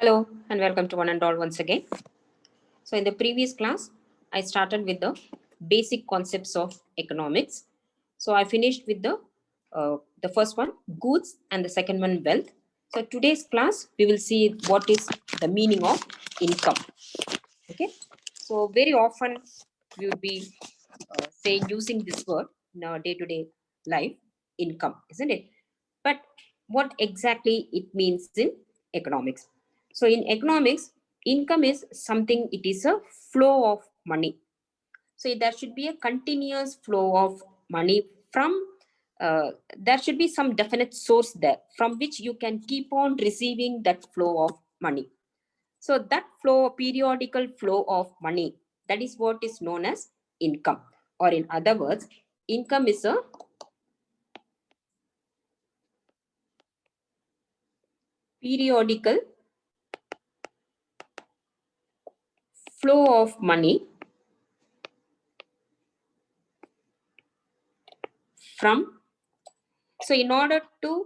Hello and welcome to one and all once again. So in the previous class, I started with the basic concepts of economics. So I finished with the first one, goods, and the second one, wealth. So today's class, we will see what is the meaning of income. Okay. So very often we would be saying using this word in our day-to-day life, income, isn't it? But what exactly it means in economics? So in economics, income is something, it is a flow of money. So there should be a continuous flow of money from there should be some definite source there from which you can keep on receiving that flow of money. So that flow, periodical flow of money, that is what is known as income. Or in other words, income is a periodical flow of money from. So in order to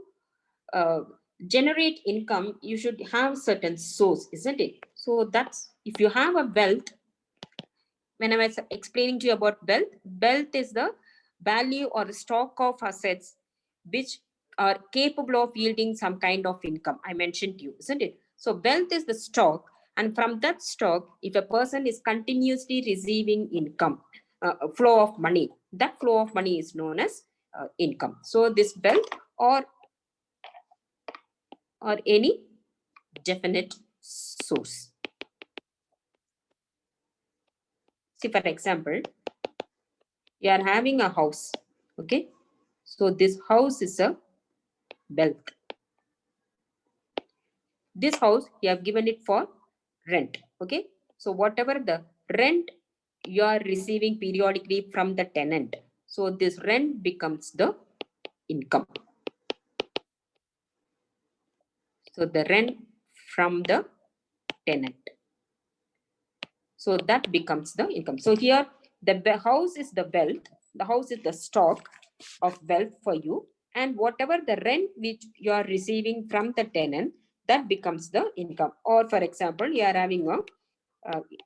uh, generate income, you should have certain source, isn't it? So that's, if you have a wealth, when I was explaining to you about wealth is the value or the stock of assets which are capable of yielding some kind of income. I mentioned to you, isn't it? So wealth is the stock, and from that stock, if a person is continuously receiving income, flow of money, that flow of money is known as income. So this wealth or any definite source. See, for example, you are having a house, okay? So this house is a wealth. This house, you have given it for rent, okay? So whatever the rent you are receiving periodically from the tenant, so this rent becomes the income. So the rent from the tenant. So that becomes the income. So here, the house is the wealth. The house is the stock of wealth for you. And whatever the rent which you are receiving from the tenant, that becomes the income. Or for example, you are having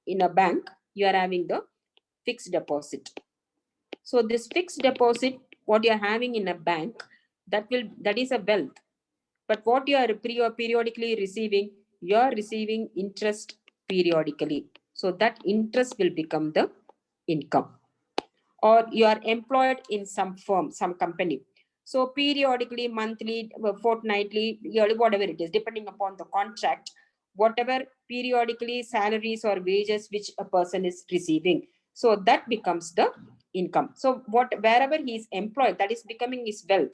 in a bank, you are having the fixed deposit. So this fixed deposit, what you are having in a bank, that is a wealth. But what you are periodically receiving, you are receiving interest periodically. So that interest will become the income. Or you are employed in some firm, some company. So periodically, monthly, fortnightly, yearly, whatever it is, depending upon the contract, whatever periodically salaries or wages which a person is receiving. So that becomes the income. So wherever he is employed, that is becoming his wealth.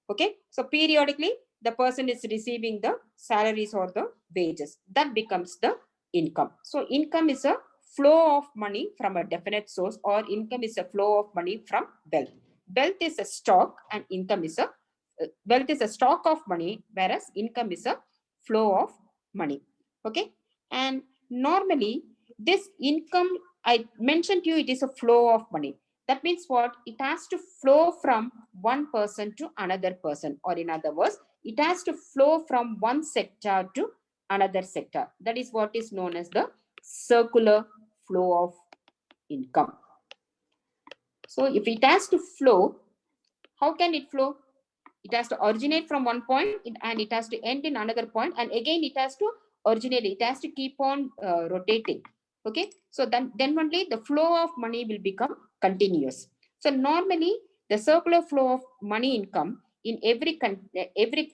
Okay. So periodically, the person is receiving the salaries or the wages. That becomes the income. So income is a flow of money from a definite source, or income is a flow of money from wealth. Wealth is a stock and income is a wealth is a stock of money, whereas income is a flow of money. Okay. And normally this income, I mentioned to you, it is a flow of money. That means what? It has to flow from one person to another person, or in other words, it has to flow from one sector to another sector. That is what is known as the circular flow of income. So if it has to flow, how can it flow? It has to originate from one point and it has to end in another point, and again it has to originate, it has to keep on rotating. Okay, so then only the flow of money will become continuous. So normally the circular flow of money income in every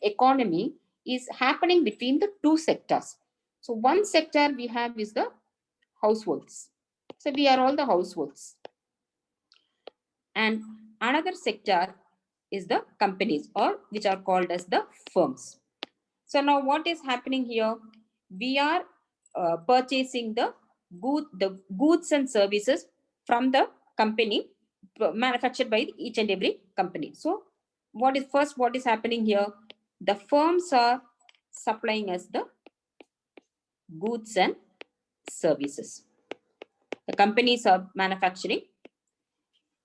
economy is happening between the two sectors. So one sector we have is the households. So we are all the households. And another sector is the companies, or which are called as the firms. So now what is happening here? We are purchasing the goods and services from the company manufactured by each and every company. So what is happening here? The firms are supplying us the goods and services. The companies are manufacturing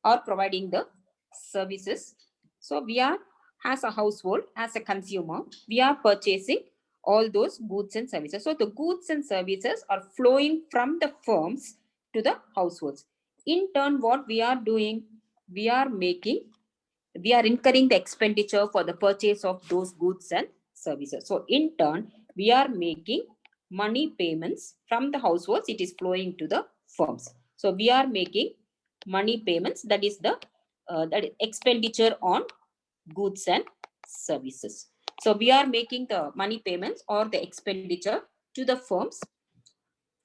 or providing the services. So we are, as a household, as a consumer, we are purchasing all those goods and services. So the goods and services are flowing from the firms to the households. In turn, what we are doing, we are incurring the expenditure for the purchase of those goods and services. So in turn, we are making money payments from the households. It is flowing to the firms. So we are making money payments. That is the that is expenditure on goods and services. So we are making the money payments or the expenditure to the firms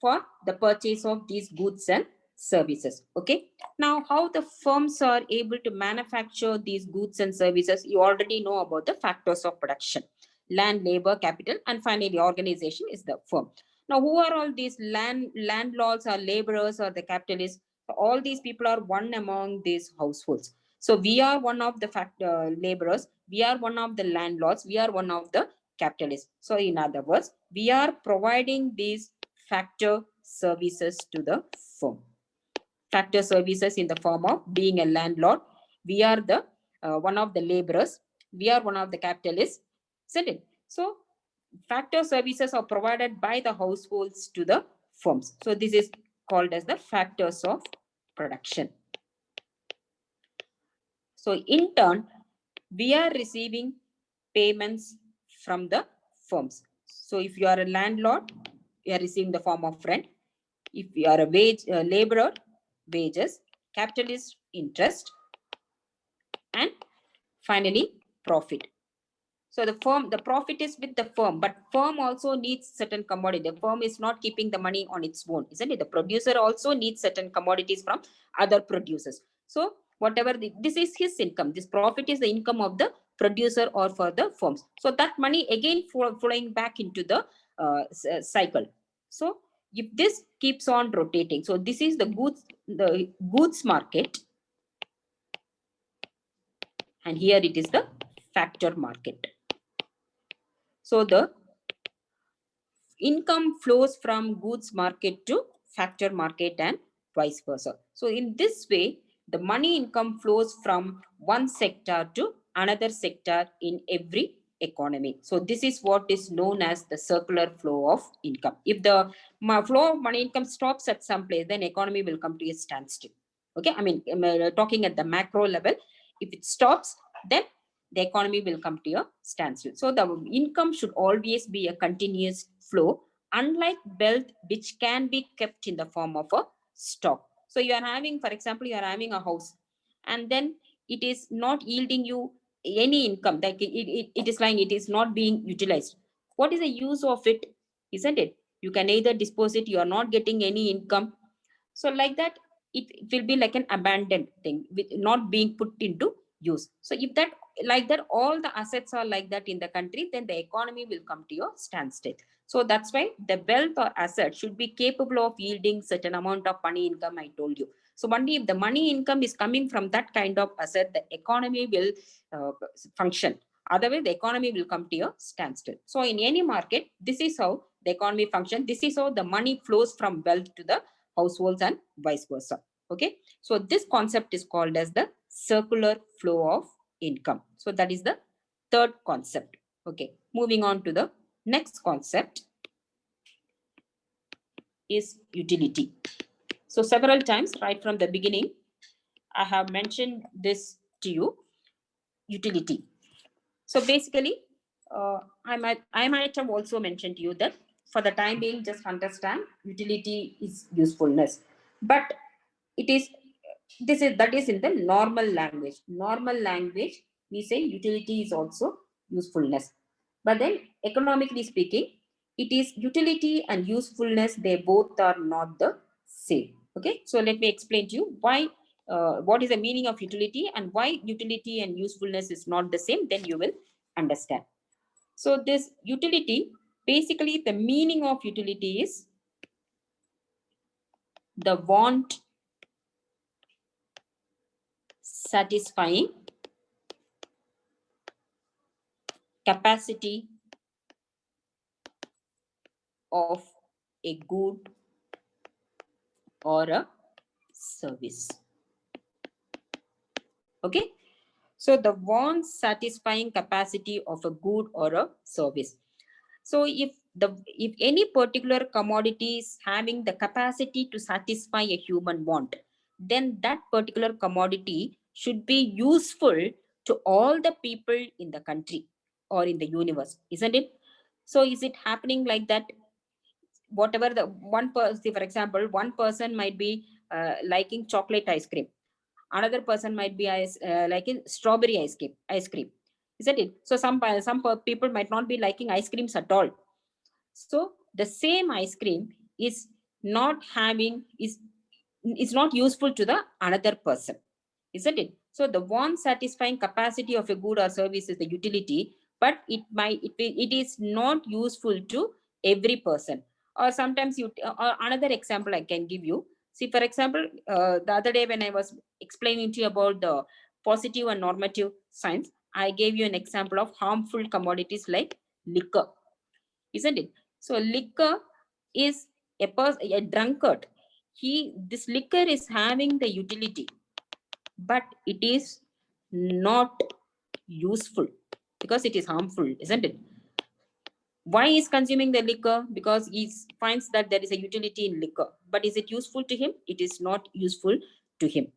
for the purchase of these goods and services. Okay. Now, how the firms are able to manufacture these goods and services, you already know about the factors of production: land, labor, capital, and finally organization is the firm. Now, who are all these landlords or laborers or the capitalists? All these people are one among these households. So we are one of the laborers, we are one of the landlords, we are one of the capitalists. So in other words, we are providing these factor services to the firm. Factor services in the form of being a landlord. We are the one of the laborers. We are one of the capitalists. Isn't it? So factor services are provided by the households to the firms. So this is called as the factors of production. So in turn, we are receiving payments from the firms. So if you are a landlord, you are receiving the form of rent. If you are a laborer, wages, capitalist, interest, and finally profit. So the profit is with the firm, but firm also needs certain commodity. The firm is not keeping the money on its own, isn't it? The producer also needs certain commodities from other producers. So whatever this is his income. This profit is the income of the producer or for the firms. So that money again flowing back into the cycle. So if this keeps on rotating, so this is the goods market, and here it is the factor market. So the income flows from goods market to factor market and vice versa. So in this way, the money income flows from one sector to another sector in every economy. So this is what is known as the circular flow of income. If the flow of money income stops at some place, then economy will come to a standstill. Okay, I mean, talking at the macro level, if it stops, then the economy will come to a standstill. So the income should always be a continuous flow, unlike wealth, which can be kept in the form of a stock. So you are having, for example, you are having a house, and then it is not yielding you any income. Like it is like it is not being utilized. What is the use of it? Isn't it? You can either dispose it, you are not getting any income. So like that, it will be like an abandoned thing with not being put into use. So if that like that, all the assets are like that in the country, then the economy will come to a standstill. So that's why the wealth or asset should be capable of yielding certain amount of money income, I told you. So only if the money income is coming from that kind of asset, the economy will function. Otherwise, the economy will come to a standstill. So in any market, this is how the economy functions. This is how the money flows from wealth to the households and vice versa. Okay. So this concept is called as the circular flow of income. So that is the third concept. Okay. Moving on to the next concept is utility. So several times right from the beginning, I have mentioned this to you, utility. So basically, I might have also mentioned to you that for the time being, just understand utility is usefulness. But it is that is in the normal language. Normal language, we say utility is also usefulness. But then economically speaking, it is utility and usefulness, they both are not the same. Okay, so let me explain to you why what is the meaning of utility and why utility and usefulness is not the same, then you will understand. So this utility, basically the meaning of utility is the want satisfying capacity of a good or a service. Okay, so the want satisfying capacity of a good or a service. So if any particular commodity is having the capacity to satisfy a human want, then that particular commodity should be useful to all the people in the country or in the universe, isn't it? So is it happening like that? Whatever the one person, for example, one person might be liking chocolate ice cream, another person might be liking strawberry ice cream, isn't it? So people might not be liking ice creams at all. So the same ice cream is not having is not useful to the another person, isn't it? So the want satisfying capacity of a good or service is the utility, but it is not useful to every person. Or sometimes or another example I can give you. See, for example, the other day when I was explaining to you about the positive and normative science, I gave you an example of harmful commodities like liquor, isn't it? So liquor is a drunkard. This liquor is having the utility, but it is not useful because it is harmful, isn't it? Why is consuming the liquor? Because he finds that there is a utility in liquor, but is it useful to him? It is not useful to him.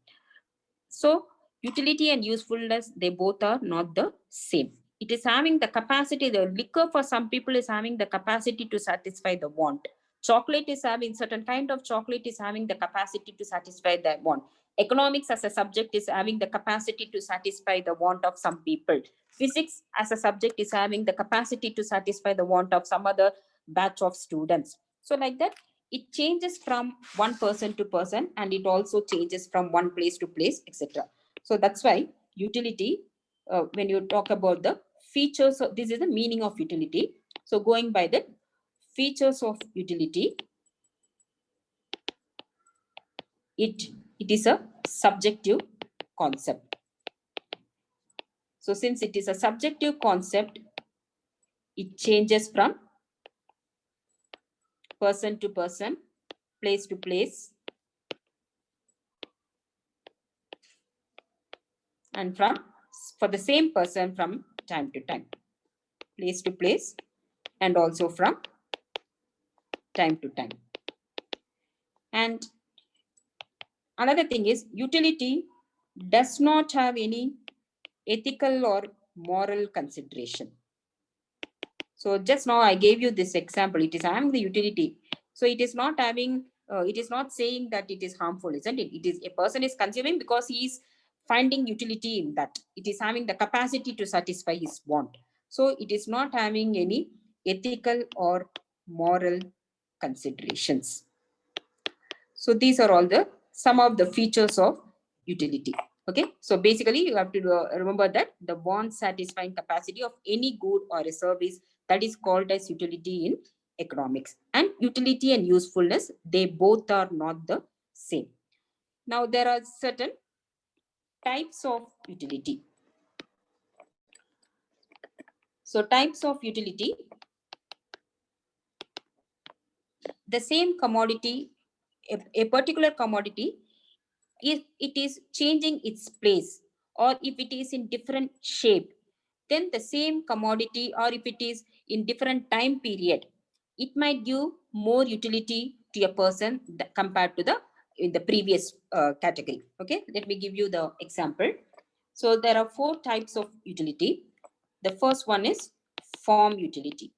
So utility and usefulness, they both are not the same. It is having the capacity, the liquor for some people is having the capacity to satisfy the want. Chocolate is having, certain kind of chocolate is having the capacity to satisfy the want. Economics as a subject is having the capacity to satisfy the want of some people. Physics as a subject is having the capacity to satisfy the want of some other batch of students. So like that, it changes from one person to person, and it also changes from one place to place, etc. So that's why utility, when you talk about the features, this is the meaning of utility. So going by the features of utility, it is a subjective concept. So since it is a subjective concept, it changes from person to person, place to place, and for the same person from time to time, place to place, and also from time to time. And another thing is, utility does not have any ethical or moral consideration. So just now I gave you this example. It is having the utility. So it is not having, it is not saying that it is harmful, isn't it? It is a person is consuming because he is finding utility in that. It is having the capacity to satisfy his want. So it is not having any ethical or moral considerations. So these are all the some of the features of utility. Okay, so basically you have to remember that the want satisfying capacity of any good or a service, that is called as utility in economics. And utility and usefulness, they both are not the same. Now there are certain types of utility. So types of utility, the same commodity, a particular commodity, if it is changing its place, or if it is in different shape, then the same commodity, or if it is in different time period, it might give more utility to a person compared to the in the previous category. Okay, let me give you the example. So there are 4 types of utility. The first one is form utility.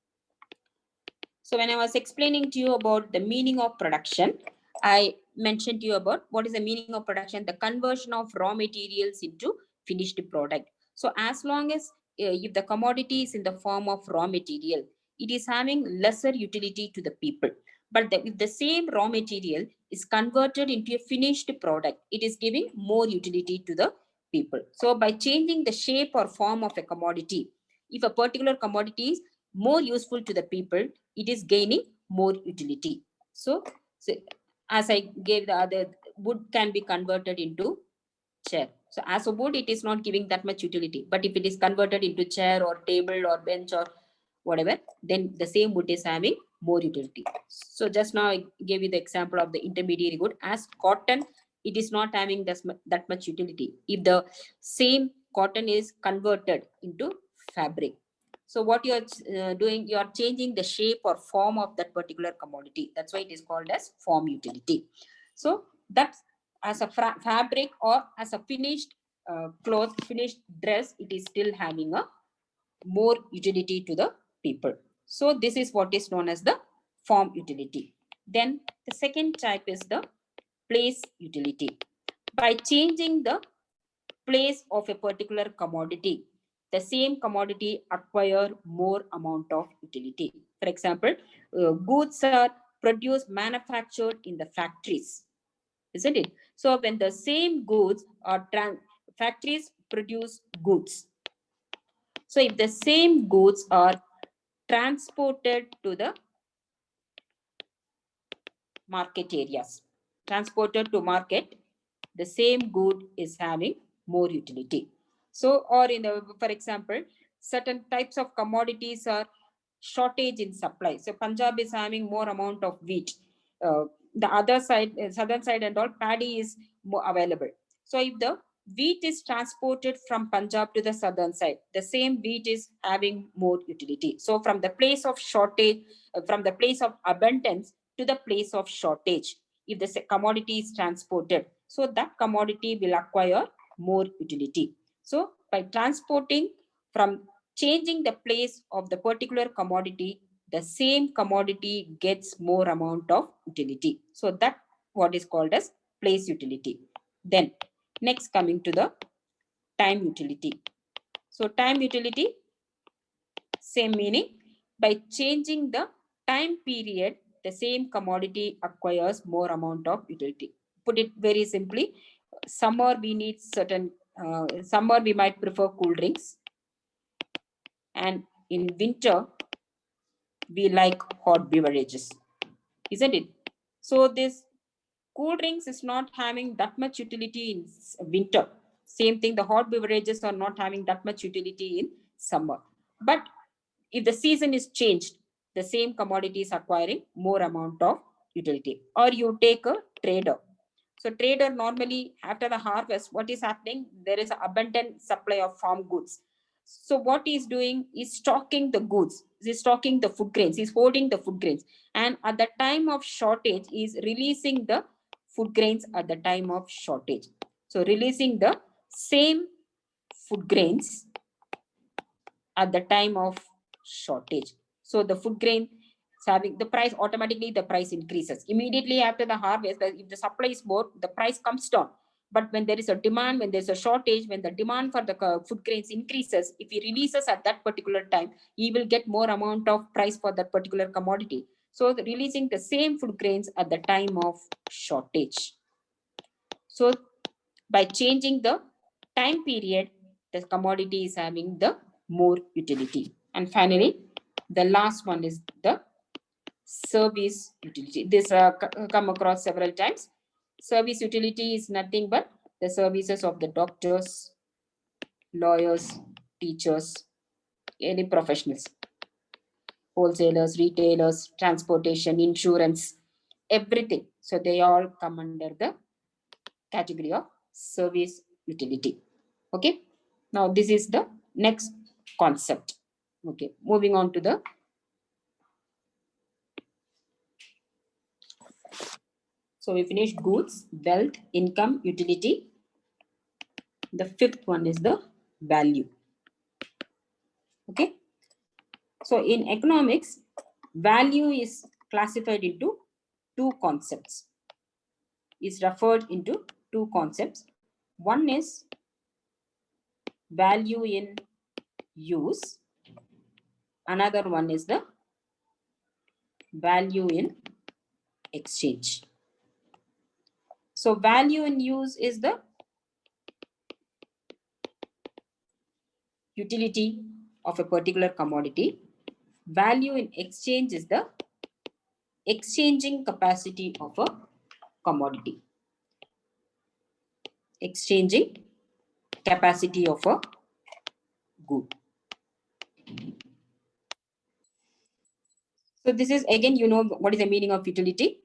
So when I was explaining to you about the meaning of production, I mentioned to you about what is the meaning of production, the conversion of raw materials into finished product. So as long as if the commodity is in the form of raw material, it is having lesser utility to the people. But if the same raw material is converted into a finished product, it is giving more utility to the people. So by changing the shape or form of a commodity, if a particular commodity is more useful to the people, it is gaining more utility. So as I gave the other, wood can be converted into chair. So as a wood, it is not giving that much utility. But if it is converted into chair or table or bench or whatever, then the same wood is having more utility. So just now I gave you the example of the intermediary wood. As cotton, it is not having that much utility. If the same cotton is converted into fabric, So what you're doing, you are changing the shape or form of that particular commodity. That's why it is called as form utility. So that's as a fabric or as a finished cloth, finished dress, it is still having a more utility to the people. So this is what is known as the form utility. Then the second type is the place utility. By changing the place of a particular commodity, the same commodity acquire more amount of utility. For example, goods are produced, manufactured in the factories, isn't it? So when the same goods are factories produce goods. So if the same goods are transported to the market areas, transported to market, the same good is having more utility. So, or in the, for example, certain types of commodities are shortage in supply. So Punjab is having more amount of wheat. The other side, southern side and all, paddy is more available. So if the wheat is transported from Punjab to the southern side, the same wheat is having more utility. So from the place of shortage, from the place of abundance to the place of shortage, if the commodity is transported, so that commodity will acquire more utility. So by transporting, from changing the place of the particular commodity, the same commodity gets more amount of utility. So that what is called as place utility. Then next, coming to the time utility. So time utility, same meaning. By changing the time period, the same commodity acquires more amount of utility. Put it very simply, summer we need certain, summer we might prefer cool drinks, and in winter we like hot beverages, isn't it? So this cool drinks is not having that much utility in winter. Same thing, the hot beverages are not having that much utility in summer. But if the season is changed, the same commodity is acquiring more amount of utility. Or you take a trader. So trader normally after the harvest, what is happening? There is an abundant supply of farm goods. So what he's doing is stocking the goods. He's stocking the food grains. He's holding the food grains. And at the time of shortage, he's releasing the food grains at the time of shortage. So releasing the same food grains at the time of shortage. So the food grain is having the price, automatically the price increases. Immediately after the harvest, if the supply is more, the price comes down. But when there is a demand, when there's a shortage, when the demand for the food grains increases, if he releases at that particular time, he will get more amount of price for that particular commodity. So releasing the same food grains at the time of shortage. So by changing the time period, the commodity is having the more utility. And finally, the last one is the service utility. This come across several times. Service utility is nothing but the services of the doctors, lawyers, teachers, any professionals, wholesalers, retailers, transportation, insurance, everything. So they all come under the category of service utility. Okay. Now this is the next concept. Okay. Moving on to the so we finished goods, wealth, income, utility. The fifth one is the value. Okay. So in economics, value is classified into two concepts. Is referred into two concepts. One is value in use. Another one is the value in exchange. So value in use is the utility of a particular commodity. Value in exchange is the exchanging capacity of a commodity. Exchanging capacity of a good. So this is again, you know what is the meaning of utility?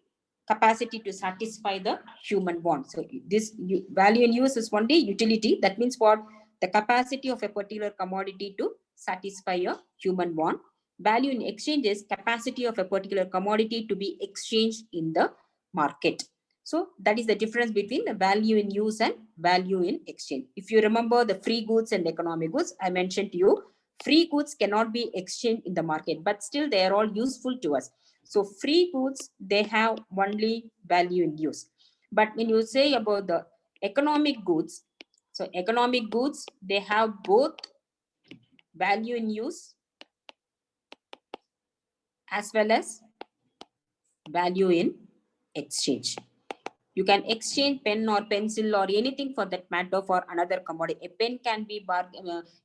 Capacity to satisfy the human want. So this value in use is only utility. That means what? The capacity of a particular commodity to satisfy a human want. Value in exchange is capacity of a particular commodity to be exchanged in the market. So that is the difference between the value in use and value in exchange. If you remember the free goods and economic goods, I mentioned to you, free goods cannot be exchanged in the market, but still they are all useful to us. So free goods, they have only value in use. But when you say about the economic goods, so economic goods, they have both value in use as well as value in exchange. You can exchange pen or pencil or anything for that matter for another commodity. A pen can be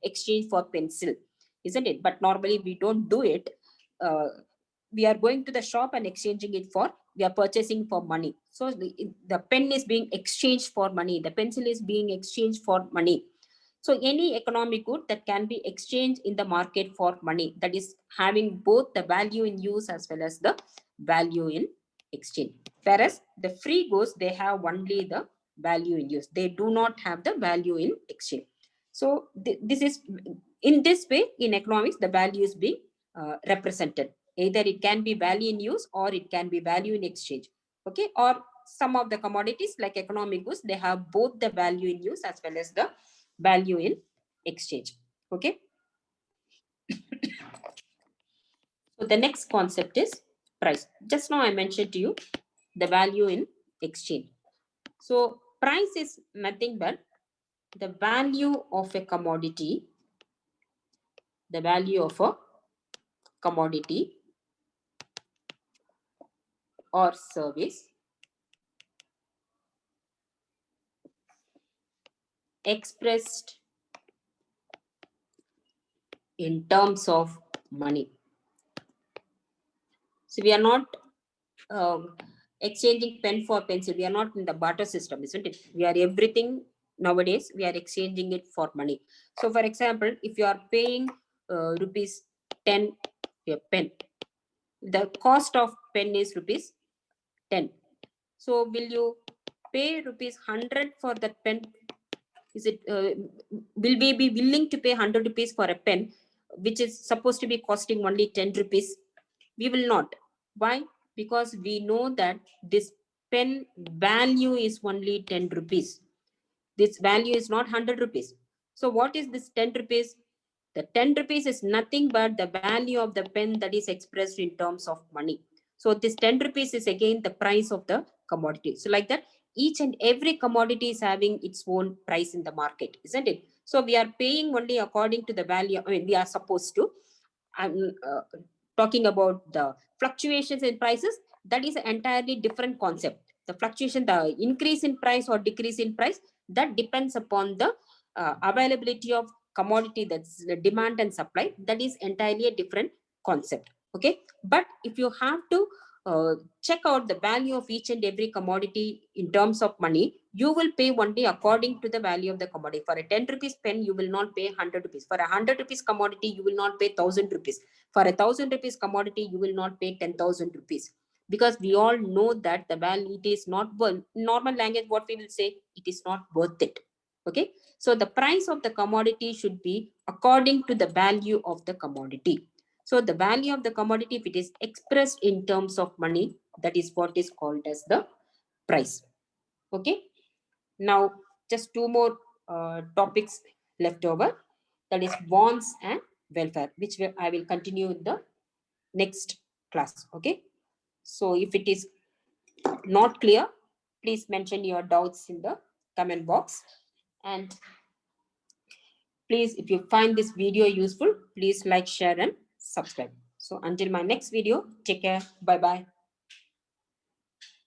exchanged for pencil, isn't it? But normally we don't do it. We are going to the shop and exchanging it for, we are purchasing for money. So the pen is being exchanged for money. The pencil is being exchanged for money. So any economic good that can be exchanged in the market for money, that is having both the value in use as well as the value in exchange. Whereas the free goods, they have only the value in use. They do not have the value in exchange. So this is, in this way, in economics, the value is being represented. Either it can be value in use or it can be value in exchange. Okay, or some of the commodities like economic goods, they have both the value in use as well as the value in exchange. Okay. So the next concept is price. Just now I mentioned to you the value in exchange. So price is nothing but the value of a commodity, the value of a commodity or service expressed in terms of money. So we are not exchanging pen for pencil. We are not in the barter system, isn't it? We are everything nowadays, we are exchanging it for money. So for example, if you are paying rupees 10 a pen, the cost of pen is rupees 10. So will you pay rupees 100 for that pen? Is it will we be willing to pay 100 rupees for a pen which is supposed to be costing only 10 rupees? We will not. Why? Because we know that this pen value is only 10 rupees. This value is not 100 rupees. So what is this 10 rupees? The 10 rupees is nothing but the value of the pen that is expressed in terms of money. So this 10 rupees is again the price of the commodity. So like that, each and every commodity is having its own price in the market, isn't it? So we are paying only according to the value. I mean, we are supposed to. I'm talking about the fluctuations in prices. That is an entirely different concept. The fluctuation, the increase in price or decrease in price, that depends upon the availability of commodity, that's the demand and supply. That is entirely a different concept. Okay, but if you have to check out the value of each and every commodity in terms of money, you will pay only according to the value of the commodity. For a 10 rupees pen, you will not pay 100 rupees. For a 100 rupees commodity, you will not pay 1000 rupees. For a 1000 rupees commodity, you will not pay 10,000 rupees. Because we all know that the value, it is not worth, normal language, what we will say, it is not worth it. Okay, so the price of the commodity should be according to the value of the commodity. So the value of the commodity, if it is expressed in terms of money, that is what is called as the price. Okay, now just two more topics left over, that is wants and welfare, which I will continue in the next class. Okay, so if it is not clear, please mention your doubts in the comment box. And please, if you find this video useful, please like, share and subscribe. So until my next video, take care. Bye bye.